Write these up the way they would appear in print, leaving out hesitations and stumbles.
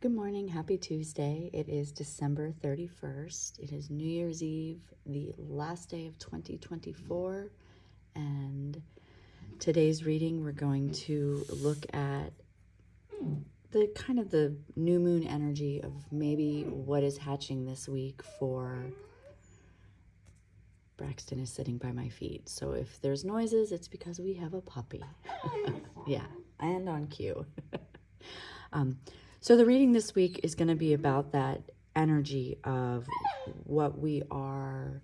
Good morning. Happy Tuesday. It is December 31st. It is New Year's Eve, the last day of 2024. And today's reading, we're going to look at the new moon energy of maybe what is hatching this week for Braxton is sitting by my feet. So if there's noises, it's because we have a puppy. Yeah, and on cue. So the reading this week is going to be about that energy of what we are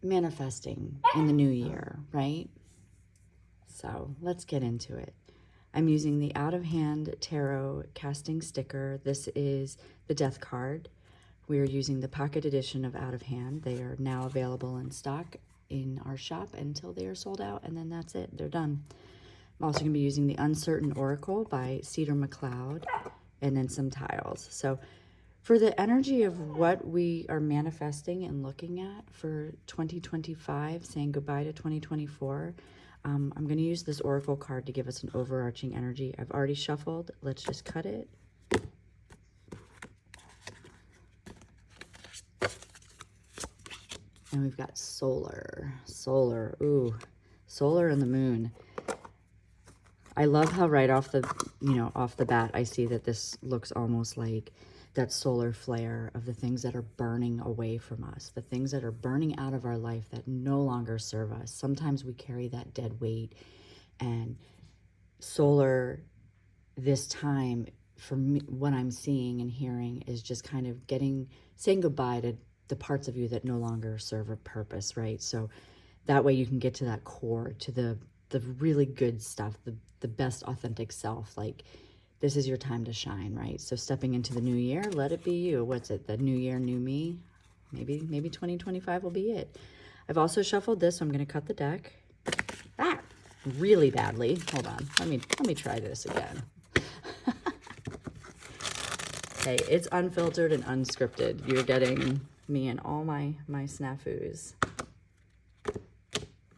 manifesting in the new year, right? So let's get into it. I'm using the Out of Hand Tarot casting sticker. This is the Death card. We are using the pocket edition of Out of Hand. They are now available in stock in our shop until they are sold out, and then that's it. They're done. I'm also going to be using the Uncertain Oracle by Cedar McCloud, and then some tiles. So for the energy of what we are manifesting and looking at for 2025, saying goodbye to 2024, I'm going to use this Oracle card to give us an overarching energy. I've already shuffled. Let's just cut it. And we've got solar. Ooh, solar and the moon. I love how right off the bat, I see that this looks almost like that solar flare of the things that are burning away from us, the things that are burning out of our life that no longer serve us. Saying we that dead weight, and solar this time for me, what I'm seeing and hearing is just kind of saying goodbye to the parts of you that no longer serve a purpose, right? So that way you can get to that core, to the really good stuff, the best authentic self. Like, this is your time to shine, right? So stepping into the new year, let it be you. What's it? The new year, new me. Maybe 2025 will be it. I've also shuffled this, so I'm going to cut the deck. Ah, really badly. Hold on. Let me try this again. Okay, it's unfiltered and unscripted. You're getting me and all my snafus.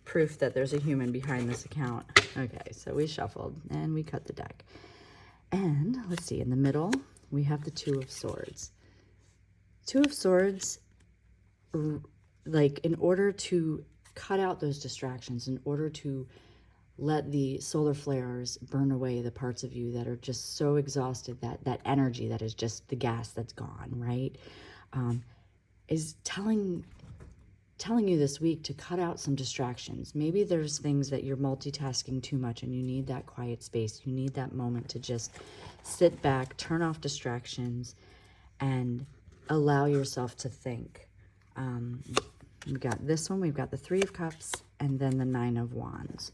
Proof that there's a human behind this account. Okay, so we shuffled and we cut the deck. And let's see, in the middle, we have the Two of Swords. Two of Swords, like, in order to cut out those distractions, in order to let the solar flares burn away the parts of you that are just so exhausted, that energy that is just the gas that's gone, right? Is telling you this week to cut out some distractions. Maybe there's things that you're multitasking too much and you need that quiet space. You need that moment to just sit back, turn off distractions, and allow yourself to think. We've got this one, we've got the Three of Cups, and then the Nine of Wands.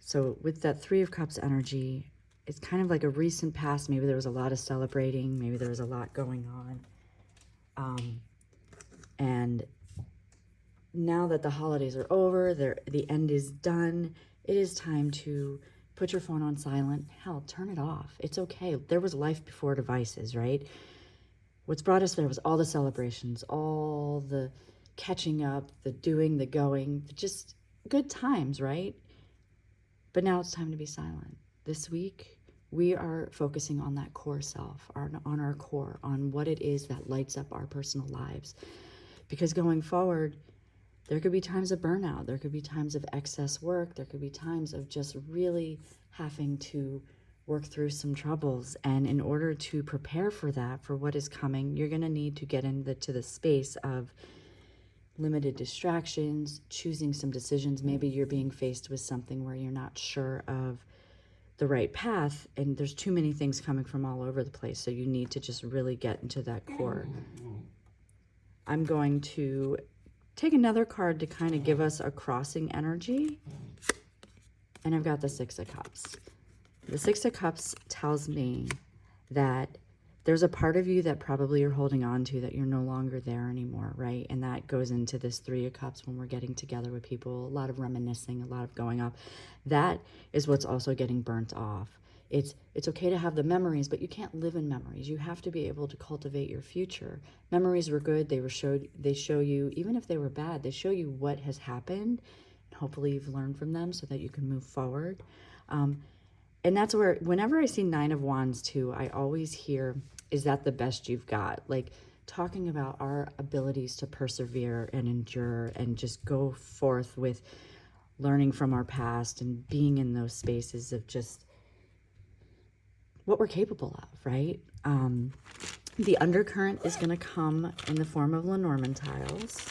So with that Three of Cups energy, it's kind of like a recent past. Maybe there was a lot of celebrating. Maybe there was a lot going on. And now that the holidays are over, the end is done, it is time to put your phone on silent. Hell, turn it off. It's okay. There was life before devices, right? What's brought us there was all the celebrations, all the catching up, the doing, the going, just good times, right? But now it's time to be silent. This week, we are focusing on that core self, on our core, on what it is that lights up our personal lives. Because going forward, there could be times of burnout. There could be times of excess work. There could be times of just really having to work through some troubles. And in order to prepare for that, for what is coming, you're going to need to get into the space of limited distractions, choosing some decisions. Maybe you're being faced with something where you're not sure of the right path, and there's too many things coming from all over the place. So you need to just really get into that core. I'm going to take another card to kind of give us a crossing energy. And I've got the Six of Cups. The Six of Cups tells me that there's a part of you that probably you're holding on to that you're no longer there anymore, right? And that goes into this Three of Cups when we're getting together with people, a lot of reminiscing, a lot of going up. That is what's also getting burnt off. It's okay to have the memories, but you can't live in memories. You have to be able to cultivate your future. Memories were good. They show you, even if they were bad, they show you what has happened. And hopefully you've learned from them so that you can move forward. And that's where, whenever I see Nine of Wands too, I always hear, is that the best you've got? Like talking about our abilities to persevere and endure and just go forth with learning from our past and being in those spaces of just what we're capable of, right? The undercurrent is going to come in the form of Lenormand tiles.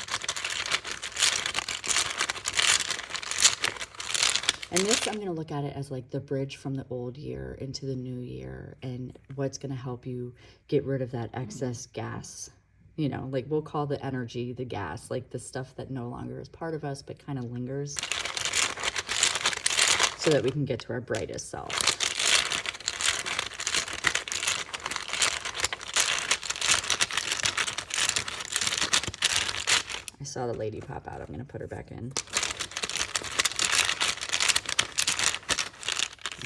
And this, I'm going to look at it as like the bridge from the old year into the new year and what's going to help you get rid of that excess gas. You know, like we'll call the energy the gas, like the stuff that no longer is part of us but kind of lingers, so that we can get to our brightest self. I saw the lady pop out. I'm going to put her back in.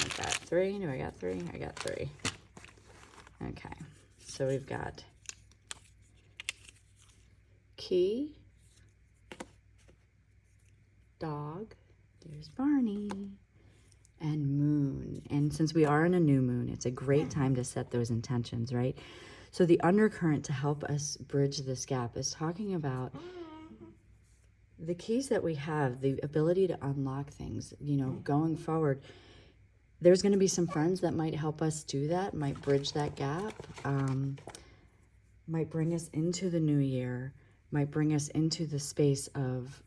I got 3. Do I got 3? I got 3. Okay. So we've got key, dog, there's Barney, and moon. And since we are in a new moon, it's a great time to set those intentions, right? So the undercurrent to help us bridge this gap is talking about the keys that we have, the ability to unlock things, you know, going forward. There's going to be some friends that might help us do that, might bridge that gap, might bring us into the new year, might bring us into the space of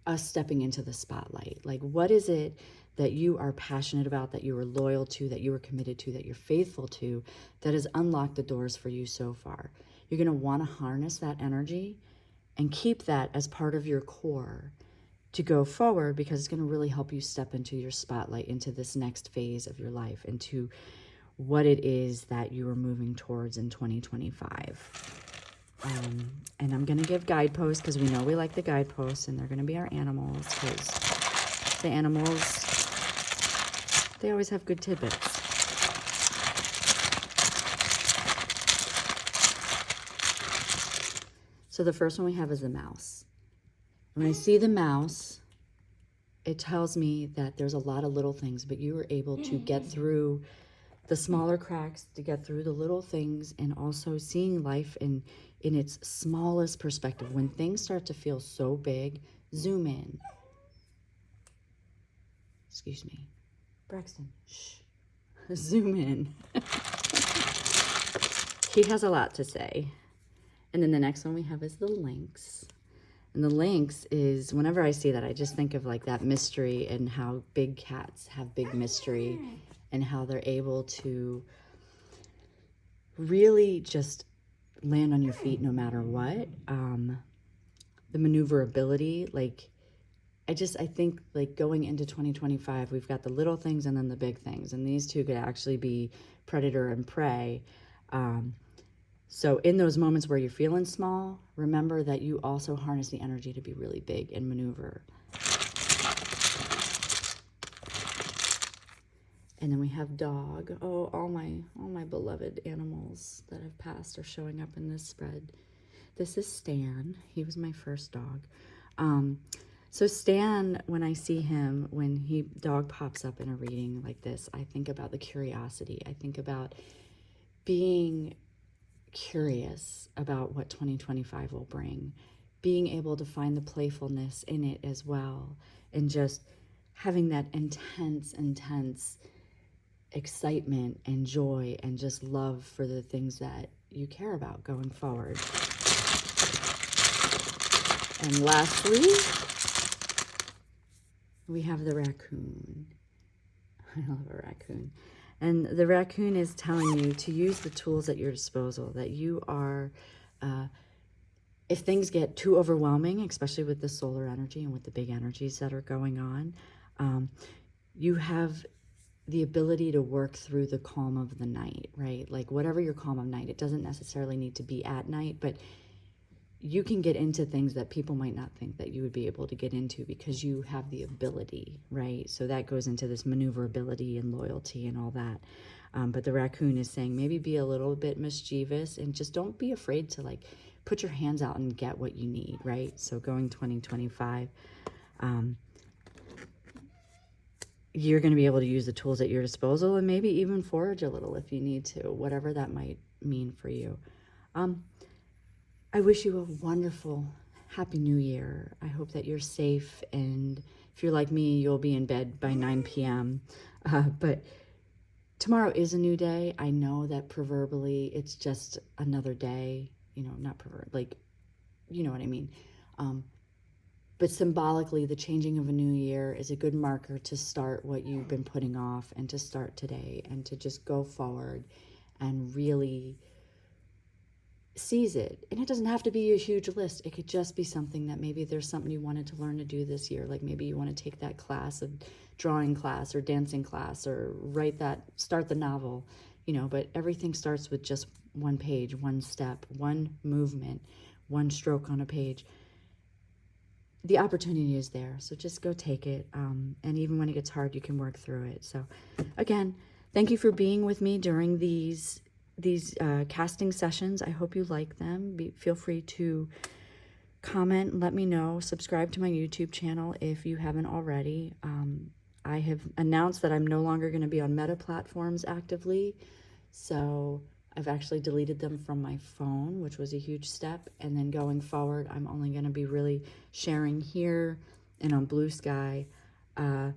us stepping into the spotlight. Like, what is it that you are passionate about, that you are loyal to, that you are committed to, that you're faithful to, that has unlocked the doors for you so far? You're going to want to harness that energy and keep that as part of your core to go forward, because it's going to really help you step into your spotlight, into this next phase of your life, into what it is that you are moving towards in 2025. And I'm going to give guideposts because we know we like the guideposts, and they're going to be our animals, because the animals, they always have good tidbits. So the first one we have is the mouse. When I see the mouse, it tells me that there's a lot of little things, but you were able to get through the smaller cracks, to get through the little things, and also seeing life in its smallest perspective. When things start to feel so big, zoom in. Excuse me. Braxton, shh. Zoom in. He has a lot to say. And then the next one we have is the lynx. And the lynx is, whenever I see that, I just think of like that mystery, and how big cats have big mystery, and how they're able to really just land on your feet no matter what. The maneuverability, like, I think like going into 2025, we've got the little things and then the big things, and these two could actually be predator and prey. So in those moments where you're feeling small, remember that you also harness the energy to be really big and maneuver. And then we have dog. Oh, all my beloved animals that have passed are showing up in this spread. This is Stan. He was my first dog. So Stan, when I see him, when dog pops up in a reading like this, I think about the curiosity. I think about being curious about what 2025 will bring, being able to find the playfulness in it as well, and just having that intense excitement and joy and just love for the things that you care about going forward. And lastly, we have the raccoon. I love a raccoon. And the raccoon is telling you to use the tools at your disposal, that you are, if things get too overwhelming, especially with the solar energy and with the big energies that are going on, you have the ability to work through the calm of the night, right? Like whatever your calm of night, it doesn't necessarily need to be at night, but you can get into things that people might not think that you would be able to get into because you have the ability, right? So that goes into this maneuverability and loyalty and all that. But the raccoon is saying maybe be a little bit mischievous, and just don't be afraid to like put your hands out and get what you need, right? So going 2025, you're going to be able to use the tools at your disposal and maybe even forage a little if you need to, whatever that might mean for you. I wish you a wonderful, happy new year. I hope that you're safe, and if you're like me, you'll be in bed by 9 p.m. But tomorrow is a new day. I know that proverbially it's just another day, not like, you know what I mean. But symbolically, the changing of a new year is a good marker to start what you've been putting off and to start today and to just go forward and really seize it. And it doesn't have to be a huge list. It could just be something that maybe there's something you wanted to learn to do this year. Like maybe you want to take that class, of drawing class or dancing class, or start the novel, but everything starts with just one page, one step, one movement, one stroke on a page. The opportunity is there, so just go take it. And even when it gets hard, you can work through it. So again, thank you for being with me during these casting sessions. I hope you like them. Feel free to comment and let me know. Subscribe to my YouTube channel if you haven't already. I have announced that I'm no longer going to be on Meta platforms actively, so I've actually deleted them from my phone, which was a huge step. And then going forward, I'm only going to be really sharing here and on Blue Sky. And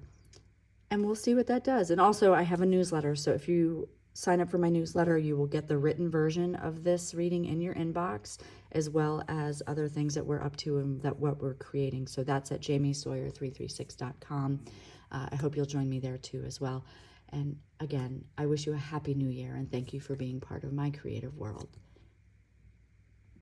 we'll see what that does. And also, I have a newsletter. So if you sign up for my newsletter, you will get the written version of this reading in your inbox, as well as other things that we're up to and what we're creating. So that's at jamiesawyer336.com. I hope you'll join me there too as well. And again, I wish you a happy new year, and thank you for being part of my creative world.